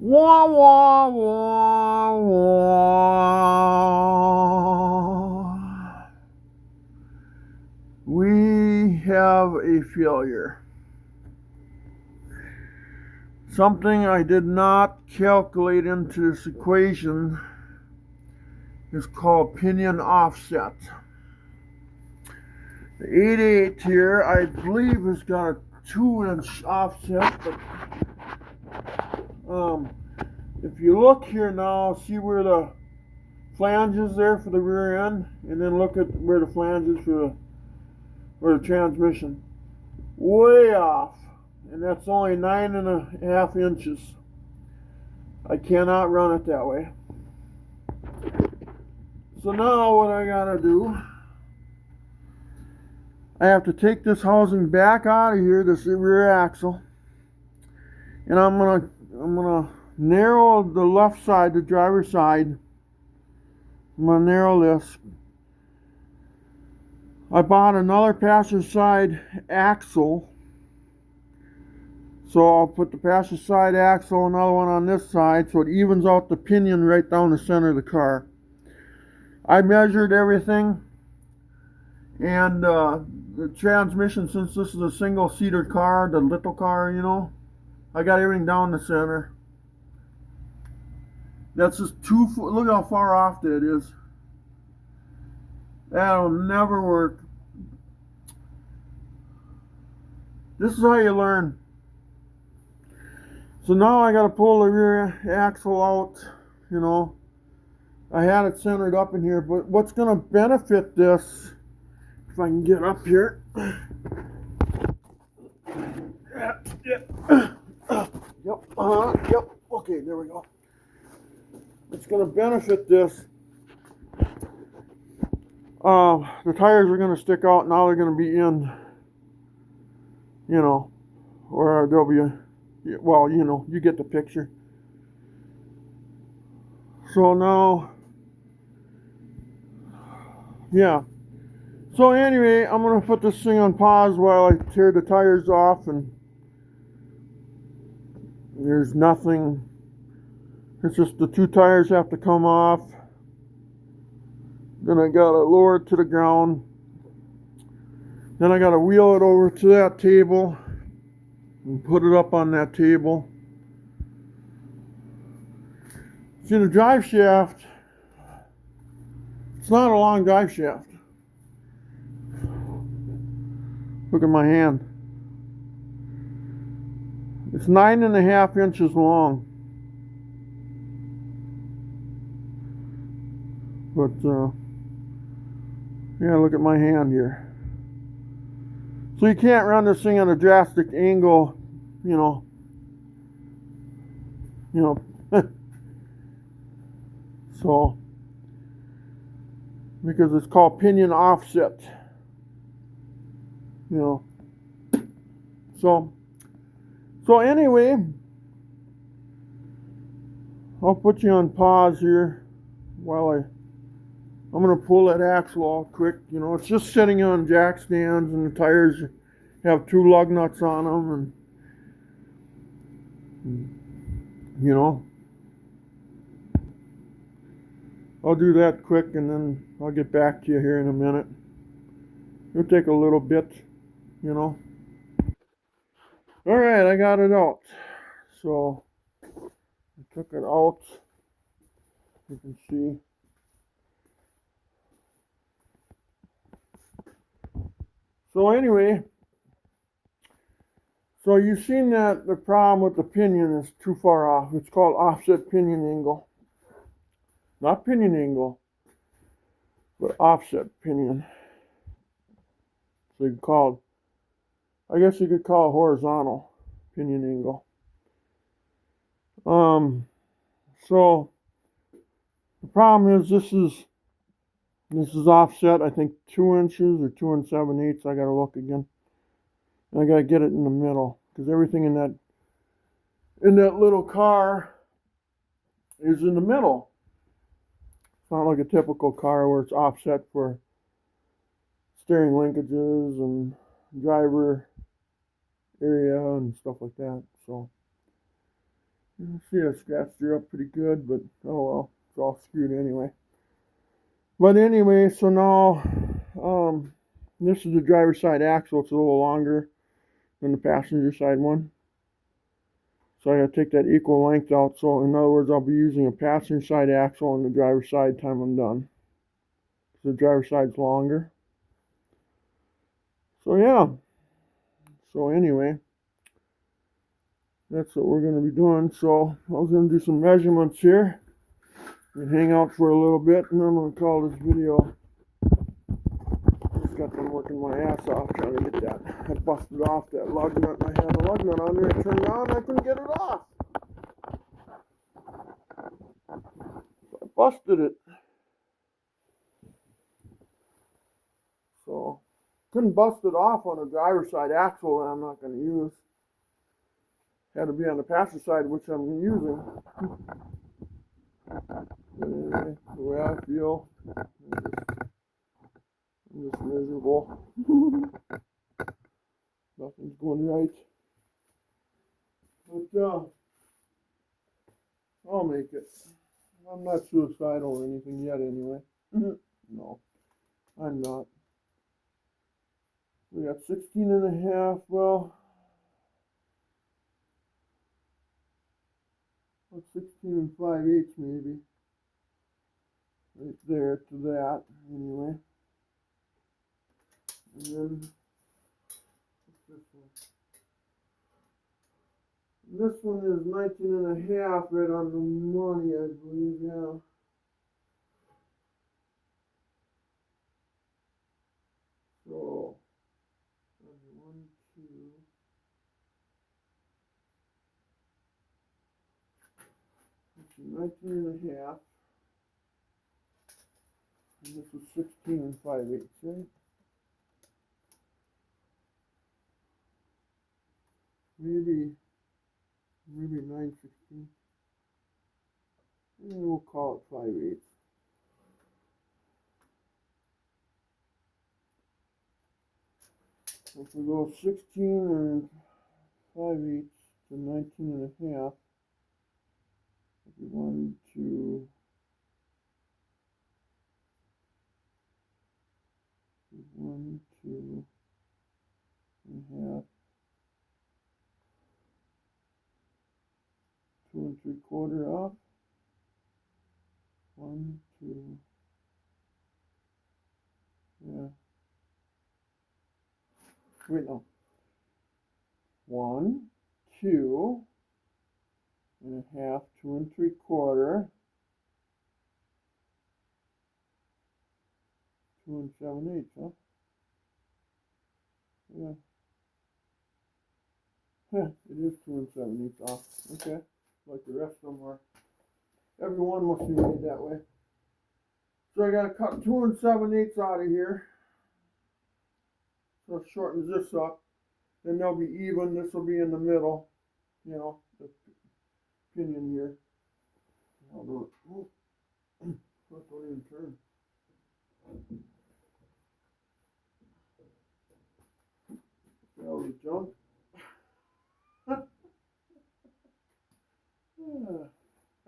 Wah, wah, wah, wah. We have a failure. Something I did not calculate into this equation is called pinion offset. The 8/8 here, I believe, has got a 2-inch offset, but if you look here now, see where the flange is there for the rear end, and then look at where the flange is for the transmission. Way off, and that's only 9.5 inches. I cannot run it that way. So now what I gotta do, I have to take this housing back out of here, this rear axle, and I'm gonna narrow the left side, the driver's side. I'm gonna narrow this. I bought another passenger side axle, so I'll put the passenger side axle, another one on this side, so it evens out the pinion right down the center of the car. I measured everything, and the transmission, since this is a single-seater car, the littow car, I got everything down the center. That's just 2 foot. Look how far off that is. That'll never work. This is how you learn. So now I got to pull the rear axle out. I had it centered up in here, but what's going to benefit this, if I can get up here. Yep. Okay, there we go. It's going to benefit this. The tires are going to stick out. Now they're going to be in, or they'll be, well, you get the picture. So now, yeah. So anyway, I'm going to put this thing on pause while I tear the tires off, and there's nothing. It's just the 2 tires have to come off. Then I got to lower it to the ground. Then I got to wheel it over to that table and put it up on that table. See, the drive shaft, it's not a long drive shaft. Look at my hand. It's 9.5 inches long. But, yeah, look at my hand here. So you can't run this thing at a drastic angle, so, because it's called pinion offset, So anyway, I'll put you on pause here while I'm going to pull that axle off quick. It's just sitting on jack stands, and the tires have 2 lug nuts on them, and I'll do that quick, and then I'll get back to you here in a minute. It'll take a little bit, Alright, I got it out. So, I took it out. You can see. So anyway, so you've seen that the problem with the pinion is too far off. It's called offset pinion angle. Not pinion angle, but offset pinion. So you could I guess you could call it horizontal pinion angle. So the problem is this is offset, I think 2 inches or 2 7/8. I gotta look again. And I gotta get it in the middle, because everything in that little car is in the middle. It's not like a typical car where it's offset for steering linkages and driver area and stuff like that. So You see, I scratched her up pretty good, but oh well, it's all screwed anyway. But anyway, so now this is the driver's side axle. It's a little longer than the passenger side one. So I gotta take that equal length out. So in other words, I'll be using a passenger side axle on the driver's side time I'm done. So the driver's side's longer. So yeah. So anyway, that's what we're gonna be doing. So I was gonna do some measurements here and hang out for a little bit, and I'm gonna call this video. Just got done working my ass off trying to get that. I busted off that lug nut. I had the lug nut on there. It turned on. I couldn't get it off. So I busted it. So couldn't bust it off on a driver's side axle that I'm not going to use. Had to be on the passenger side, which I'm using. But anyway, the way I feel, I'm just miserable. Nothing's going right. But I'll make it. I'm not suicidal or anything yet anyway. No, I'm not. We got 16 and a half. Well, what's 16 and 5/8 maybe? Right there to that, anyway. And then, what's this one? This one is 19 and a half, right on the money, I believe, yeah. So, 1, 2, 19 and a half. And this was 16 and 5/8, right? Maybe 9/16. And we'll call it 5/8. So if we go 16 and 5/8 to 19 and a half, it'll be 1, 2, 1, 2 and a half, 2 3/4 off. 1, 2, yeah. Wait, no. 1, 2 and a half, 2 3/4, 2 7/8, huh? Yeah. It is 2 7/8 off. Okay. Like the rest of them are. Everyone must be made that way. So I gotta cut 2 7/8 out of here. So it shortens this up. Then they'll be even. This will be in the middle. You know, the pinion here. I'll do it. Oh, don't even turn. All the junk. Yeah.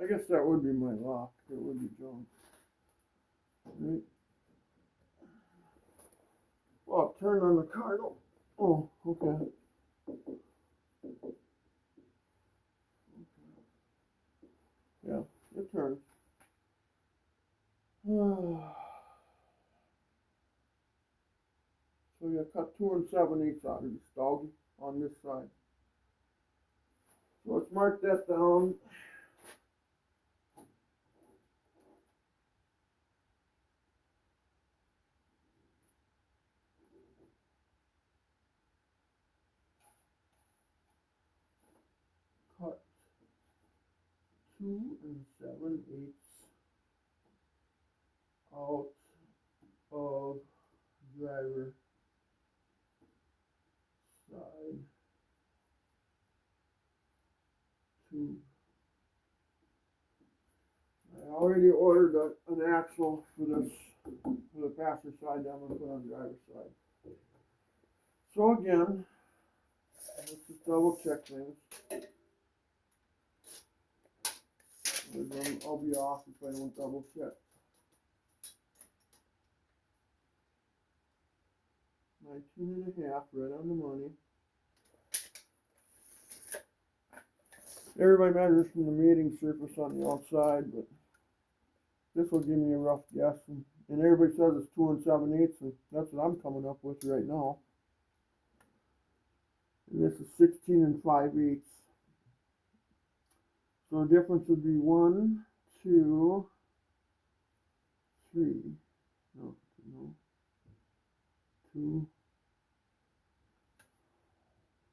I guess that would be my lock. It would be junk. Right. Well, turn on the car. Oh, okay. Yeah, it turns. So we got cut 2 7/8 out of this doggy on this side. So let's mark that down. Cut 2 7/8 out of driver side tube. I already ordered an axle for this, for the passenger side that I'm going to put on the driver's side. So again, let's just double check things. because I'll be off if I don't double check. 19.5, right on the money. Everybody measures from the mating surface on the outside, but this will give me a rough guess. And everybody says it's 2 7/8, and that's what I'm coming up with right now. And this is 16 5/8. So the difference would be 1, 2, 3. No. 2,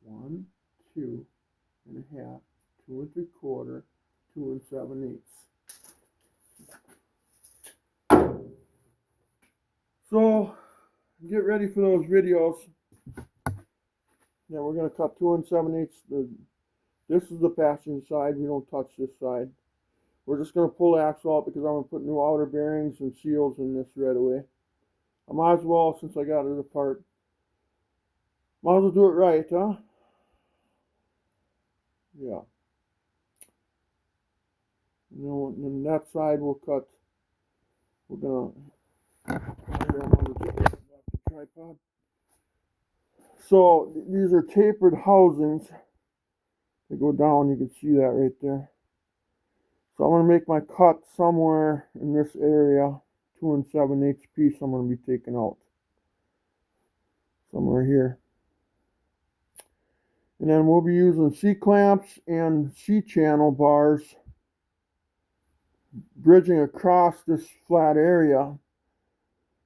1, 2.5, 2 3/4, 2 7/8. So get ready for those videos. Yeah, we're gonna cut 2 7/8. This is the passenger side. We don't touch this side. We're just gonna pull the axle out because I'm gonna put new outer bearings and seals in this right away. I might as well, since I got it apart. Might as well do it right, huh? Yeah. You know, and then that side we'll cut. We're gonna tripod. So these are tapered housings. They go down. You can see that right there. So I'm gonna make my cut somewhere in this area. 2 7/8 piece. I'm gonna be taking out somewhere here. And then we'll be using C-clamps and C-channel bars bridging across this flat area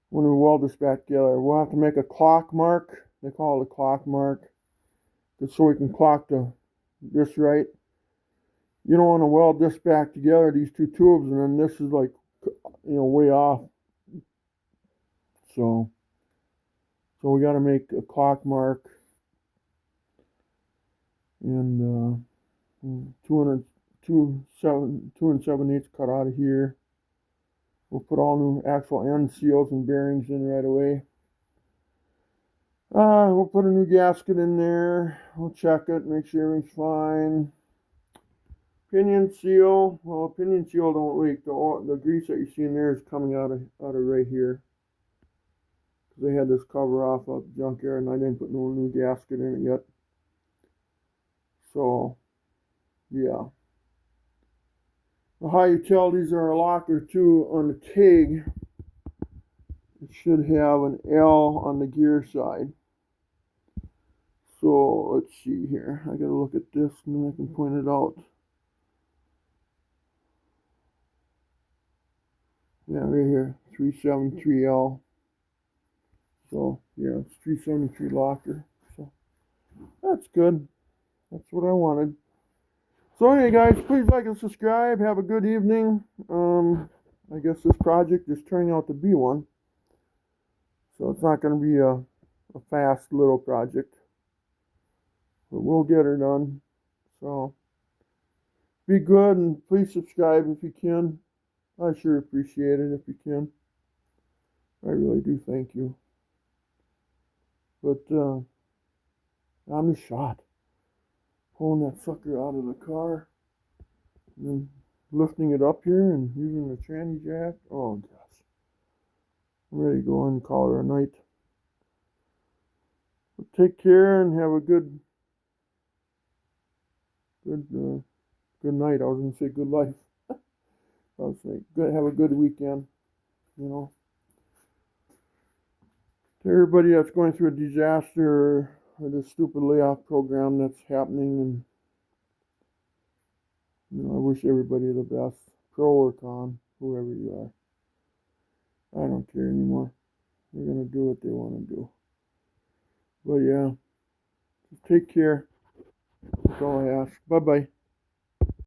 when we weld this back together. We'll have to make a clock mark. They call it a clock mark, just so we can clock this right. You don't want to weld this back together, these two tubes, and then this is like, way off. So we got to make a clock mark. And 2 7/8 cut out of here. We'll put all new axle end seals and bearings in right away. We'll put a new gasket in there. We'll check it, make sure everything's fine. Pinion seal. Well, pinion seal don't leak. The grease that you see in there is coming out of right here. Because they had this cover off of the junkyard, and I didn't put no new gasket in it yet. So, yeah. How you tell these are a lock or two on the TIG, it should have an L on the gear side. So let's see here. I gotta look at this and then I can point it out. Yeah, right here, 373L. So yeah, it's 373 locker. So that's good. That's what I wanted. So anyway, guys, please like and subscribe. Have a good evening. I guess this project is turning out to be one. So it's not going to be a fast little project. But we'll get her done. So be good and please subscribe if you can. I sure appreciate it if you can. I really do, thank you. But I'm just shot. Pulling that sucker out of the car and then lifting it up here and using the tranny jack. Oh gosh, I'm ready to go and call her a night. But take care and have a good night. I was gonna say good life. I was saying have a good weekend. To everybody that's going through a disaster or this stupid layoff program that's happening, and I wish everybody the best. Pro or con, whoever you are. I don't care anymore. They're gonna do what they want to do. But yeah, just take care. That's all I ask. Bye bye.